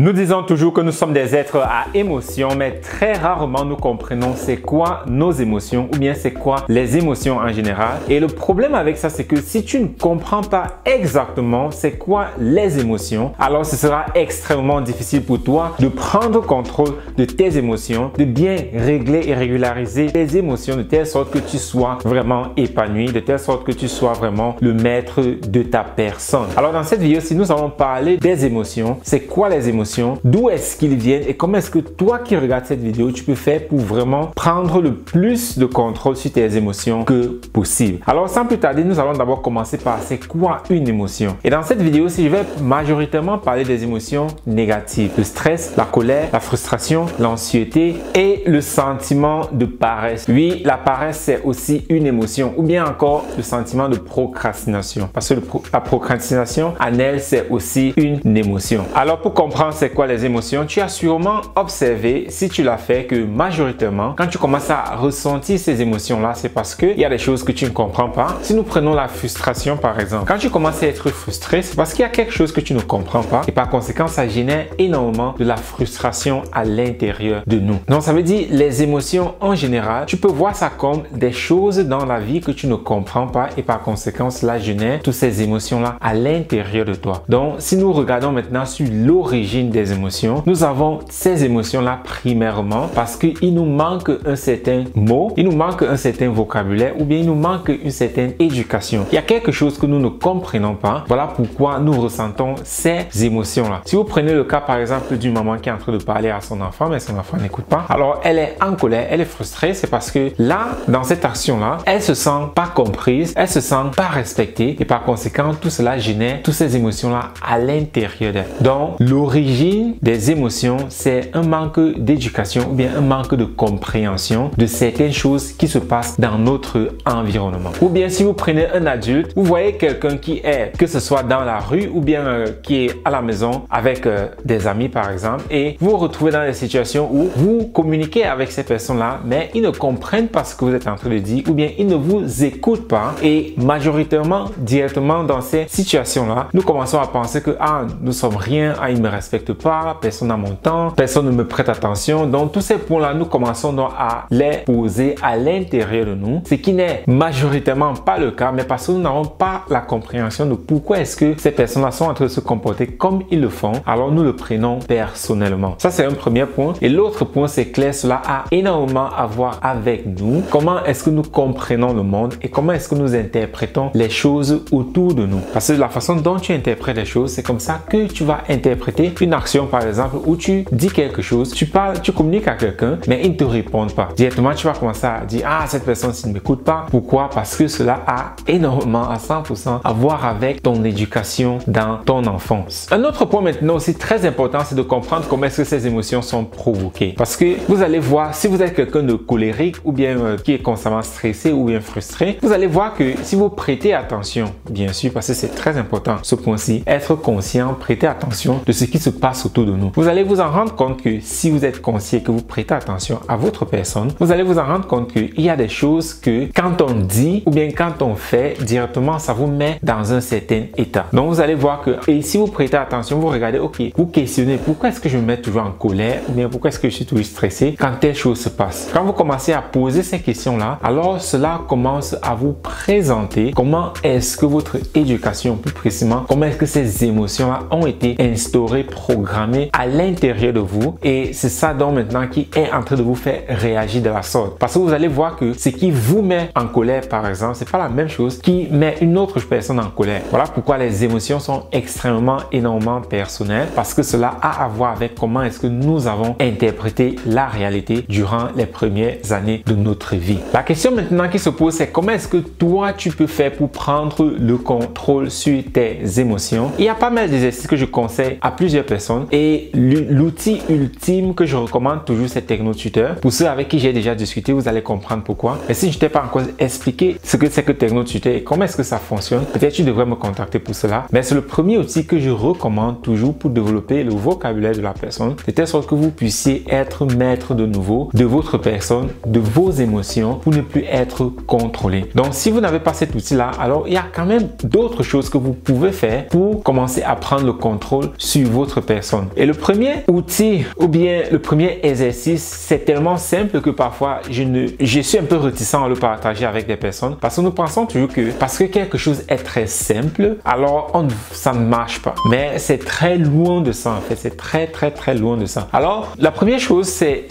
Nous disons toujours que nous sommes des êtres à émotions, mais très rarement nous comprenons c'est quoi nos émotions ou bien c'est quoi les émotions en général. Et le problème avec ça, c'est que si tu ne comprends pas exactement c'est quoi les émotions, alors ce sera extrêmement difficile pour toi de prendre contrôle de tes émotions, de bien régler et régulariser tes émotions de telle sorte que tu sois vraiment épanoui, de telle sorte que tu sois vraiment le maître de ta personne. Alors dans cette vidéo, si nous allons parler des émotions, c'est quoi les émotions? D'où est-ce qu'ils viennent et comment est-ce que toi qui regardes cette vidéo, tu peux faire pour vraiment prendre le plus de contrôle sur tes émotions que possible. Alors sans plus tarder, nous allons d'abord commencer par c'est quoi une émotion. Et dans cette vidéo aussi, je vais majoritairement parler des émotions négatives. Le stress, la colère, la frustration, l'anxiété et le sentiment de paresse. Oui, la paresse c'est aussi une émotion ou bien encore le sentiment de procrastination. Parce que la procrastination en elle c'est aussi une émotion. Alors pour comprendre c'est quoi les émotions, tu as sûrement observé, si tu l'as fait, que majoritairement, quand tu commences à ressentir ces émotions-là, c'est parce qu'il y a des choses que tu ne comprends pas. Si nous prenons la frustration par exemple, quand tu commences à être frustré, c'est parce qu'il y a quelque chose que tu ne comprends pas et par conséquent, ça génère énormément de la frustration à l'intérieur de nous. Donc ça veut dire les émotions en général, tu peux voir ça comme des choses dans la vie que tu ne comprends pas et par conséquent, cela génère toutes ces émotions-là à l'intérieur de toi. Donc si nous regardons maintenant sur l'origine des émotions, nous avons ces émotions-là primairement parce qu'il nous manque un certain mot, il nous manque un certain vocabulaire ou bien il nous manque une certaine éducation. Il y a quelque chose que nous ne comprenons pas. Voilà pourquoi nous ressentons ces émotions-là. Si vous prenez le cas par exemple d'une maman qui est en train de parler à son enfant, mais son enfant n'écoute pas, alors elle est en colère, elle est frustrée, c'est parce que là, dans cette action-là, elle se sent pas comprise, elle se sent pas respectée et par conséquent, tout cela génère toutes ces émotions-là à l'intérieur d'elle. Donc, l'origine des émotions, c'est un manque d'éducation ou bien un manque de compréhension de certaines choses qui se passent dans notre environnement. Ou bien si vous prenez un adulte, vous voyez quelqu'un qui est, que ce soit dans la rue ou bien qui est à la maison avec des amis par exemple, et vous vous retrouvez dans des situations où vous communiquez avec ces personnes-là, mais ils ne comprennent pas ce que vous êtes en train de dire ou bien ils ne vous écoutent pas et majoritairement, directement dans ces situations-là, nous commençons à penser que nous sommes rien, ils me respectent pas, personne n'a mon temps, personne ne me prête attention. Donc tous ces points-là, nous commençons donc à les poser à l'intérieur de nous, ce qui n'est majoritairement pas le cas, mais parce que nous n'avons pas la compréhension de pourquoi est-ce que ces personnes-là sont en train de se comporter comme ils le font, alors nous le prenons personnellement. Ça c'est un premier point. Et l'autre point, c'est clair, cela a énormément à voir avec nous. Comment est-ce que nous comprenons le monde et comment est-ce que nous interprétons les choses autour de nous. Parce que la façon dont tu interprètes les choses, c'est comme ça que tu vas interpréter une action par exemple où tu dis quelque chose, tu parles, tu communiques à quelqu'un, mais ils ne te répondent pas. Directement, tu vas commencer à dire cette personne-ci ne m'écoute pas. Pourquoi? Parce que cela a énormément à 100% à voir avec ton éducation dans ton enfance. Un autre point maintenant aussi très important, c'est de comprendre comment est-ce que ces émotions sont provoquées. Parce que vous allez voir, si vous êtes quelqu'un de colérique ou bien qui est constamment stressé ou bien frustré, vous allez voir que si vous prêtez attention, bien sûr, parce que c'est très important ce point-ci, être conscient, prêter attention de ce qui se passe autour de nous. Vous allez vous en rendre compte que si vous êtes conscient, que vous prêtez attention à votre personne, vous allez vous en rendre compte qu'il y a des choses que quand on dit ou bien quand on fait directement, ça vous met dans un certain état. Donc vous allez voir que, et si vous prêtez attention, vous regardez, ok, vous questionnez pourquoi est-ce que je me mets toujours en colère ou bien pourquoi est-ce que je suis toujours stressé quand telle chose se passe. Quand vous commencez à poser ces questions-là, alors cela commence à vous présenter comment est-ce que votre éducation, plus précisément, comment est-ce que ces émotions-là ont été instaurées, programmées à l'intérieur de vous et c'est ça donc maintenant qui est en train de vous faire réagir de la sorte. Parce que vous allez voir que ce qui vous met en colère par exemple, c'est pas la même chose qui met une autre personne en colère. Voilà pourquoi les émotions sont extrêmement énormément personnelles parce que cela a à voir avec comment est-ce que nous avons interprété la réalité durant les premières années de notre vie. La question maintenant qui se pose, c'est comment est-ce que toi tu peux faire pour prendre le contrôle sur tes émotions. Il y a pas mal d'exercices que je conseille à plusieurs personnes et l'outil ultime que je recommande toujours, c'est TechnoTutor. Pour ceux avec qui j'ai déjà discuté, vous allez comprendre pourquoi. Mais si je t'ai pas encore expliqué ce que c'est que TechnoTutor et comment est-ce que ça fonctionne, peut-être tu devrais me contacter pour cela. Mais c'est le premier outil que je recommande toujours pour développer le vocabulaire de la personne, de telle sorte que vous puissiez être maître de nouveau de votre personne, de vos émotions, pour ne plus être contrôlé. Donc si vous n'avez pas cet outil-là, alors il y a quand même d'autres choses que vous pouvez faire pour commencer à prendre le contrôle sur votre personne. Et le premier outil ou bien le premier exercice, c'est tellement simple que parfois je suis un peu réticent à le partager avec des personnes parce que nous pensons toujours que parce que quelque chose est très simple, alors ça ne marche pas. Mais c'est très loin de ça en fait, c'est très loin de ça. Alors la première chose, c'est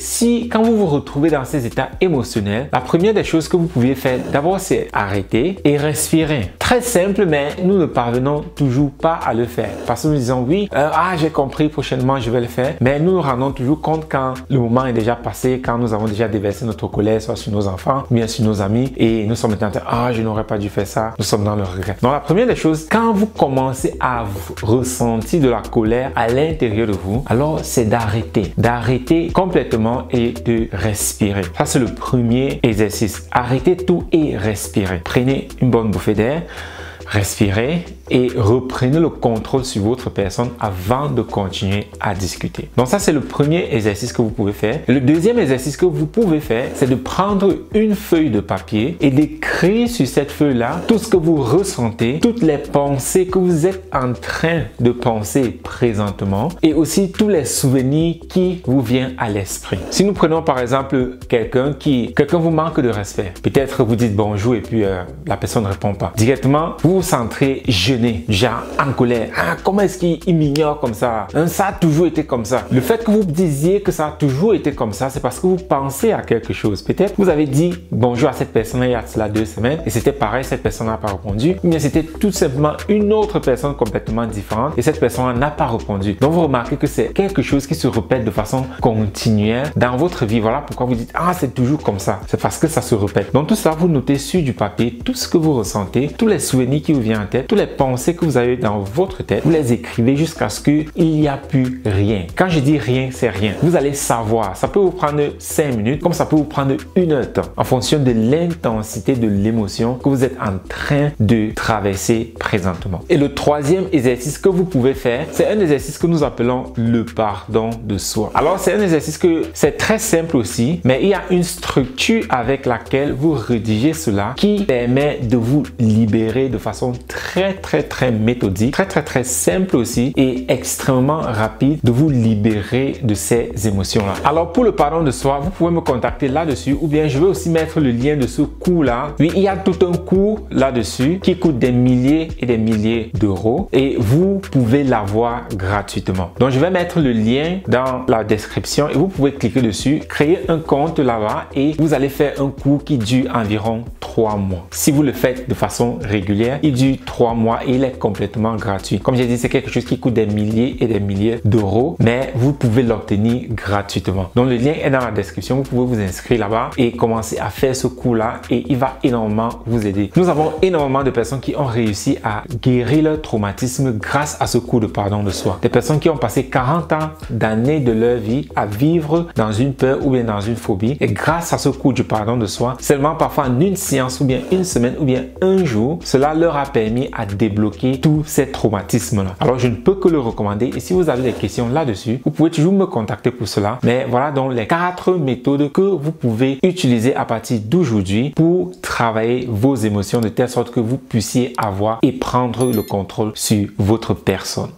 quand vous vous retrouvez dans ces états émotionnels, la première des choses que vous pouvez faire d'abord, c'est arrêter et respirer. Très simple, mais nous ne parvenons toujours pas à le faire parce que nous disons oui, j'ai compris, prochainement je vais le faire, mais nous nous rendons toujours compte quand le moment est déjà passé, quand nous avons déjà déversé notre colère soit sur nos enfants ou bien sur nos amis et nous sommes maintenant je n'aurais pas dû faire ça, nous sommes dans le regret. Donc la première des choses, quand vous commencez à ressentir de la colère à l'intérieur de vous, alors c'est d'arrêter complètement et de respirer. Ça c'est le premier exercice. Arrêtez tout et respirez. Prenez une bonne bouffée d'air, respirez et reprenez le contrôle sur votre personne avant de continuer à discuter. Donc ça, c'est le premier exercice que vous pouvez faire. Et le deuxième exercice que vous pouvez faire, c'est de prendre une feuille de papier et d'écrire sur cette feuille-là tout ce que vous ressentez, toutes les pensées que vous êtes en train de penser présentement et aussi tous les souvenirs qui vous viennent à l'esprit. Si nous prenons par exemple quelqu'un vous manque de respect, peut-être vous dites bonjour et puis la personne ne répond pas. Directement, vous vous centrez déjà en colère. Comment est-ce qu'il m'ignore comme ça? Ça a toujours été comme ça. Le fait que vous disiez que ça a toujours été comme ça, c'est parce que vous pensez à quelque chose. Peut-être vous avez dit bonjour à cette personne il y a cela 2 semaines et c'était pareil, cette personne n'a pas répondu. Ou bien c'était tout simplement une autre personne complètement différente et cette personne n'a pas répondu. Donc vous remarquez que c'est quelque chose qui se répète de façon continuelle dans votre vie. Voilà pourquoi vous dites c'est toujours comme ça. C'est parce que ça se répète. Donc tout ça, vous notez sur du papier tout ce que vous ressentez, tous les souvenirs qui vous viennent en tête, tous les pensées que vous avez dans votre tête, vous les écrivez jusqu'à ce qu'il n'y a plus rien. Quand je dis rien, c'est rien. Vous allez savoir. Ça peut vous prendre 5 minutes, comme ça peut vous prendre 1 heure de temps, en fonction de l'intensité de l'émotion que vous êtes en train de traverser présentement. Et le troisième exercice que vous pouvez faire, c'est un exercice que nous appelons le pardon de soi. Alors, c'est un exercice que c'est très simple aussi, mais il y a une structure avec laquelle vous rédigez cela qui permet de vous libérer de façon très méthodique, très simple aussi et extrêmement rapide de vous libérer de ces émotions-là. Alors pour le pardon de soi, vous pouvez me contacter là-dessus ou bien je vais aussi mettre le lien de ce cours-là. Oui, il y a tout un cours là-dessus qui coûte des milliers et des milliers d'euros et vous pouvez l'avoir gratuitement. Donc je vais mettre le lien dans la description et vous pouvez cliquer dessus, créer un compte là-bas et vous allez faire un cours qui dure environ 3 mois. Si vous le faites de façon régulière, il dure 3 mois et il est complètement gratuit. Comme j'ai dit, c'est quelque chose qui coûte des milliers et des milliers d'euros, mais vous pouvez l'obtenir gratuitement. Donc le lien est dans la description. Vous pouvez vous inscrire là-bas et commencer à faire ce cours-là et il va énormément vous aider. Nous avons énormément de personnes qui ont réussi à guérir leur traumatisme grâce à ce cours de pardon de soi. Des personnes qui ont passé 40 ans d'années de leur vie à vivre dans une peur ou bien dans une phobie et grâce à ce cours du pardon de soi, seulement parfois en une séance ou bien une semaine ou bien un jour, cela leur a permis à débloquer tous ces traumatismes-là. Alors, je ne peux que le recommander et si vous avez des questions là-dessus, vous pouvez toujours me contacter pour cela. Mais voilà donc les 4 méthodes que vous pouvez utiliser à partir d'aujourd'hui pour travailler vos émotions de telle sorte que vous puissiez avoir et prendre le contrôle sur votre personne.